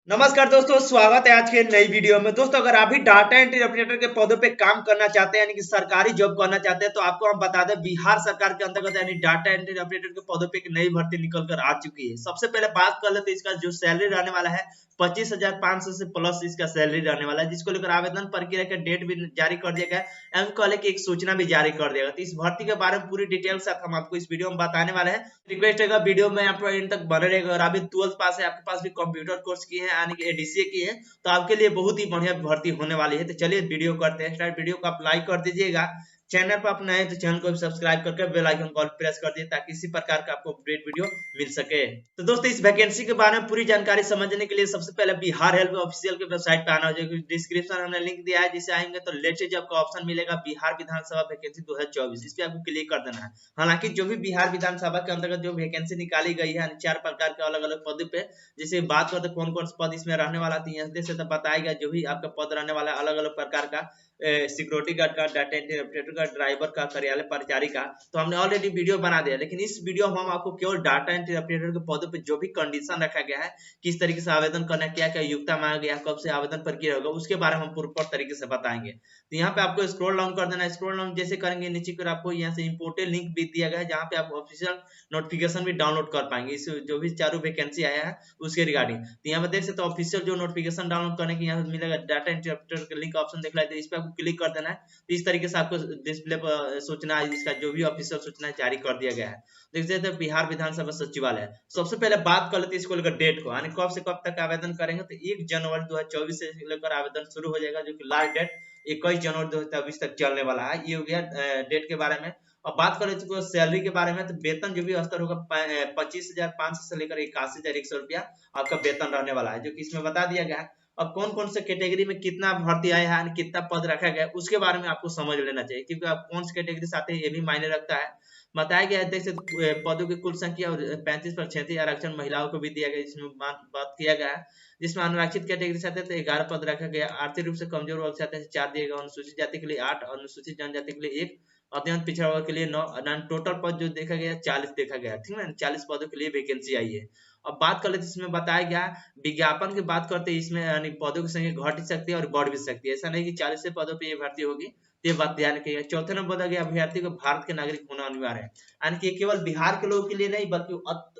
नमस्कार दोस्तों, स्वागत है आज के नई वीडियो में। दोस्तों, अगर आप भी डाटा एंट्री ऑपरेटर के पदों पे काम करना चाहते हैं, यानी कि सरकारी जॉब करना चाहते हैं, तो आपको हम बता दें बिहार सरकार के अंतर्गत यानी डाटा एंट्री ऑपरेटर के पदों पे एक नई भर्ती निकल कर आ चुकी है। सबसे पहले बात कर लेते हैं इसका जो सैलरी रहने वाला है 25,500 से प्लस इसका सैलरी रहने वाला है, जिसको लेकर आवेदन प्रक्रिया का डेट भी जारी कर दिया गया है एवं कल की एक सूचना भी जारी कर दिया गया। तो इस भर्ती के बारे में पूरी डिटेल से हम आपको इस वीडियो में बताने वाले हैं। रिक्वेस्ट है वीडियो में आप एंड तक बने रहेगा। और अभी 12th पास है, आपके पास भी कंप्यूटर कोर्स की है यानी कि एडीसीए की है, तो आपके लिए बहुत ही बढ़िया भर्ती होने वाली है। तो चलिए वीडियो करते हैं स्टार्ट। वीडियो को आप लाइक कर दीजिएगा, चैनल पर आप नए हैं तो चैनल को भी सब्सक्राइब करके बेल आइकन कॉल प्रेस कर दिए ताकि इसी प्रकार का आपको अपडेट वीडियो मिल सके। तो दोस्तों, इस वैकेंसी के बारे में पूरी जानकारी समझने के लिए सबसे पहले बिहार हेल्थ ऑफिशियल के वेबसाइट पे आना हो जाएगा। डिस्क्रिप्शन हमने लिंक दिया है, जिसे आएंगे तो लेटेस्ट जॉब का ऑप्शन मिलेगा बिहार विधानसभा वैकेंसी 2024, इस पे आपको क्लिक कर देना है। हालांकि जो भी बिहार विधानसभा के अंतर्गत जो वैकेंसी निकाली गई है 4 प्रकार के अलग अलग पदों पे, जैसे बात करते कौन कौन सा पद इसमें रहने वाला थी, यहाँ से तो बताएगा जो भी आपका पद रहने वाला अलग अलग प्रकार का, सिक्योरिटी गार्ड का, डाटा एंट्री ऑपरेटर का, ड्राइवर का, कार्यालय परिचारी का, तो हमने ऑलरेडी वीडियो बना दिया। लेकिन इस वीडियो में हम आपको केवल डाटा एंट्री ऑपरेटर के पदों पे जो भी कंडीशन रखा गया है, किस तरीके से आवेदन करना, क्या क्या योग्यता मांगा गया, कब से आवेदन प्रक्रिया होगा, उसके बारे में हम पूर्ण तरीके से बताएंगे। तो यहाँ पे आपको स्क्रॉल डाउन कर देना है। स्क्रॉल डाउन जैसे करेंगे नीचे कर आपको यहाँ से इंपोर्टेड लिंक भी दिया गया है, जहाँ पे आप ऑफिशियल नोटिफिकेशन भी डाउनलोड कर पाएंगे इस जो भी चारों वैकेंसी आया है उसके रिगार्डिंग। तो यहाँ पे देख सकते हो ऑफिशियल जो नोटिफिकेशन डाउनलोड करने की यहाँ मिलेगा, डाटा एंट्री ऑपरेटर का लिंक ऑप्शन दिख रहा है, तो इस पे आपको क्लिक कर देना है। तो इस तरीके से आपको डिस्प्ले पर सूचना इसका जो भी ऑफिशियल सूचना जारी कर दिया गया है। देख सकते हैं बिहार विधानसभा सचिवालय। सबसे पहले बात कर लेते हैं इसको लेकर डेट को, यानी कब से कब तक आवेदन करेंगे। तो 1 जनवरी 2024 से लेकर आवेदन शुरू हो जाएगा, जो कि लास्ट डेट 21 जनवरी 2024 तक चलने वाला है। ये हो गया डेट के बारे में। और बात करें तो सैलरी के बारे में, तो वेतन जो भी स्तर होगा 25,500 से लेकर 81,100 रुपया आपका वेतन रहने वाला है, जो कि इसमें बता दिया गया है। अब कौन कौन से कैटेगरी में कितना भर्ती आया है, कितना पद रखा गया है, उसके बारे में आपको समझ लेना चाहिए, क्योंकि आप कौन सी कैटेगरी से आते हैं ये भी मायने रखता है। बताया गया है देख सकते पदों की कुल संख्या और 35% आरक्षण महिलाओं को भी दिया गया, जिसमें बात किया गया है। जिसमें अनुरक्षित कैटेगरी से आते हैं तो 11 पद रखा गया। आर्थिक रूप से कमजोर वर्ग से आते हैं 4 दिए गए। अनुसूचित जाति के लिए 8, अनुसूचित जनजाति के लिए 1, अत्यंत पिछड़ा वर्ग के लिए 9। टोटल पद जो देखा गया 40 देखा गया, ठीक है ना। 40 पदों के लिए वैकेंसी आई है। अब बात कर लेते इसमें बताया गया विज्ञापन की बात करते हैं, इसमें यानी पदों की संख्या घट भी सकती है और बढ़ भी सकती है। ऐसा नहीं कि 40 पदों पर ये भर्ती होगी, ये बात ध्यान रखिएगा। चौथे नंबर बोला गया अभ्यर्थी को भारत के नागरिक होना अनिवार्य है, यानी कि केवल बिहार के लोगों के लिए नहीं बल्कि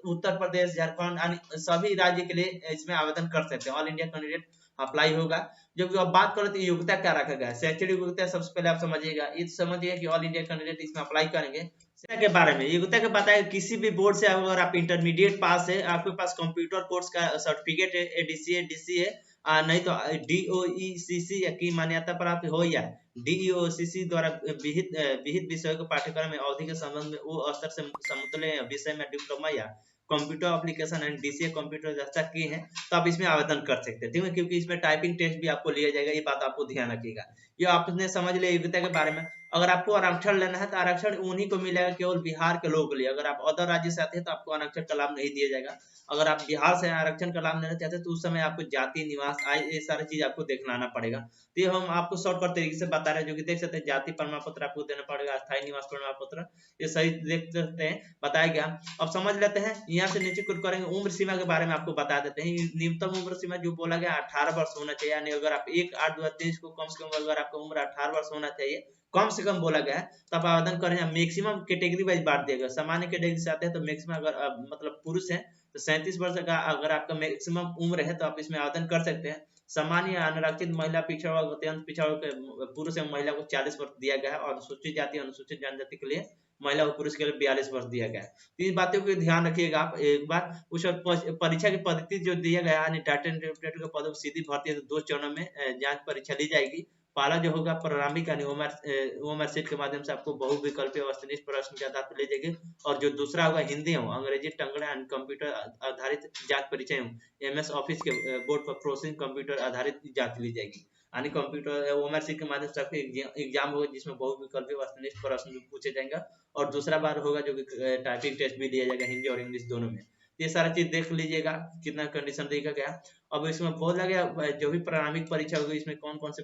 उत्तर प्रदेश, झारखंड यानी सभी राज्य के लिए इसमें आवेदन कर सकते हैं। ऑल इंडिया कैंडिडेट अप्लाई होगा। जो कि अब बात करें तो योग्यता क्या रखा गया है, शैक्षणिक योग्यता सबसे पहले आप समझिएगा। ये समझिए कि ऑल इंडिया कैंडिडेट इसमें अप्लाई करेंगे। योग्यता के बारे में, योग्यता के पता है किसी भी बोर्ड से अगर आप इंटरमीडिएट पास है, आपके पास कंप्यूटर कोर्स का सर्टिफिकेट है, एडीसीए डीसीए, नहीं तो डीओईसीसी की मान्यता प्राप्त हो, या डीईओसीसी द्वारा विहित विहित विषयों के पाठ्यक्रम में अवधि के संबंध में वो स्तर से समतुल्य विषय में डिप्लोमा या computer application and DCA computer जैसा किए हैं, तो आप इसमें आवेदन कर सकते हैं, ठीक है। क्योंकि इसमें टाइपिंग टेस्ट भी आपको लिया जाएगा, ये बात आपको ध्यान रखिएगा। ये आपने समझ लिया योग्यता के बारे में। अगर आपको आरक्षण लेना है तो आरक्षण उन्हीं को मिलेगा केवल बिहार के लोगों के लिए। अगर आप अदर राज्य से आते हैं तो आपको आरक्षण का लाभ नहीं दिया जाएगा। अगर आप बिहार से आरक्षण का लाभ लेना चाहते हैं तो उस समय आपको जाति, निवास, आय, ये सारी चीज आपको देखना पड़ेगा। तो ये हम आपको शॉर्टकट तरीके से बता रहे हैं, जो कि देख सकते हैं जाति प्रमाण पत्र आपको देना पड़ेगा, अस्थायी निवास प्रमाण पत्र, ये सही देख सकते हैं बताया गया। अब समझ लेते हैं यहाँ से नीचे कुछ करेंगे। उम्र सीमा के बारे में आपको बता देते हैं। न्यूनतम उम्र सीमा जो बोला गया 18 वर्ष होना चाहिए, यानी अगर आप 1/8/2023 को कम से कम अगर आपका उम्र 18 वर्ष होना चाहिए, कम से कम बोला गया है, तब आवेदन करें। मैक्सिमम कैटेगरी वाइज बांट दिया गया। सामान्य कैटेगरी से आते हैं तो मैक्सिमम अगर मतलब पुरुष है तो 37 वर्ष का अगर आपका मैक्सिमम उम्र है तो आप इसमें आवेदन कर सकते हैं। सामान्य अनारक्षित महिला, पिछड़ा वर्ग, अत्यंत पिछड़ा वर्ग पुरुष एवं महिला को 40 वर्ष दिया गया है। और अनुसूचित जाति, अनुसूचित जनजाति के लिए महिला और पुरुष के लिए 42 वर्ष दिया गया है। तो इन बातों को ध्यान रखिएगा आप। एक बार उस परीक्षा की पद्धति जो दिया गया है, डाटा एंट्री ऑपरेटर के पदों पर सीधी भर्ती है, तो 2 चरणों में जांच परीक्षा ली जाएगी। पहला जो होगा प्रारंभिक यानी ओएमआर सीट के माध्यम से आपको बहुविकल्पीय वस्तुनिष्ठ प्रश्न के आधार पर ले जाएगी। और जो दूसरा होगा हिंदी एवं अंग्रेजी टंगड़ा एंड कंप्यूटर आधारित जांच परीक्षा एवं एमएस ऑफिस के बोर्ड पर प्रोसेसिंग कंप्यूटर आधारित जांच ली जाएगी। यानी कंप्यूटर ओएमआर सीट के माध्यम से आपके एग्जाम होगा, जिसमें बहुविकल्पीय वस्तुनिष्ठ प्रश्न पूछे जाएंगे। और दूसरा बार होगा जो कि टाइपिंग टेस्ट भी दिया जाएगा, हिंदी और इंग्लिश दोनों में। ये सारा चीज देख लीजिएगा कितना कंडीशन देखा गया। अब इसमें बोला गया जो भी प्रारंभिक परीक्षा होगी इसमें कौन कौन से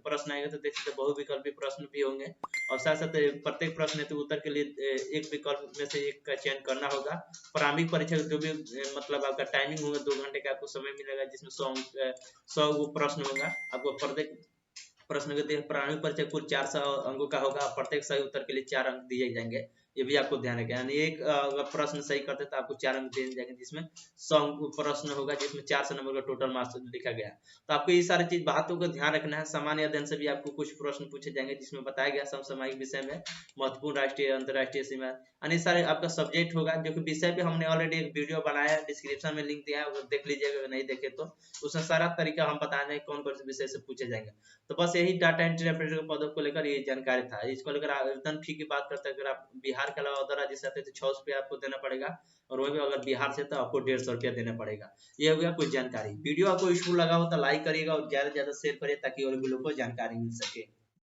प्रश्न आएंगे, तो देख सकते बहुविकल्पी प्रश्न भी होंगे और साथ साथ प्रत्येक प्रश्न हेतु उत्तर के लिए एक विकल्प में से एक का चयन करना होगा। प्रारंभिक परीक्षा जो भी मतलब आपका टाइमिंग होगा 2 घंटे का आपको समय मिलेगा, जिसमें 100 प्रश्न होगा। आपको प्रत्येक प्रश्न के प्रारंभिक परीक्षा कुल 400 अंकों का होगा। प्रत्येक सही उत्तर के लिए 4 अंक दिए जाएंगे, ये भी आपको ध्यान रखें। यानी एक अगर प्रश्न सही करते तो आपको 4 अंक दिए जाएंगे, जिसमें 100 प्रश्न होगा, जिसमें 400 नंबर का टोटल मार्क्स लिखा गया। तो आपको ये सारी चीज बातों का ध्यान रखना है। सामान्य अध्ययन से भी आपको कुछ प्रश्न पूछे जाएंगे, जिसमें बताया गया समसामयिक विषय में महत्वपूर्ण राष्ट्रीय अंतर्राष्ट्रीय सीमा, यानी सारे आपका सब्जेक्ट होगा। जो कि विषय पे हमने ऑलरेडी एक वीडियो बनाया है, डिस्क्रिप्शन में लिंक दिया है, अगर देख लीजिएगा, अगर नहीं देखे तो उसमें सारा तरीका हम बता रहे हैं कौन कौन से विषय से पूछे जाएंगे। तो बस यही डाटा एंट्री ऑपरेटर के पदों को लेकर ये जानकारी था। इसको लेकर आवेदन फी की बात करते हैं, अगर आप बिहार के अलावा अदर राज्य से आते तो 600 रुपया आपको देना पड़ेगा, और वही अगर बिहार से तो आपको 150 रुपया देना पड़ेगा। ये हो गया कुछ जानकारी। वीडियो आपको यूजफुल लगा हो तो लाइक करिएगा और ज्यादा से ज्यादा शेयर करिए, ताकि और भी लोगों को जानकारी मिल सके।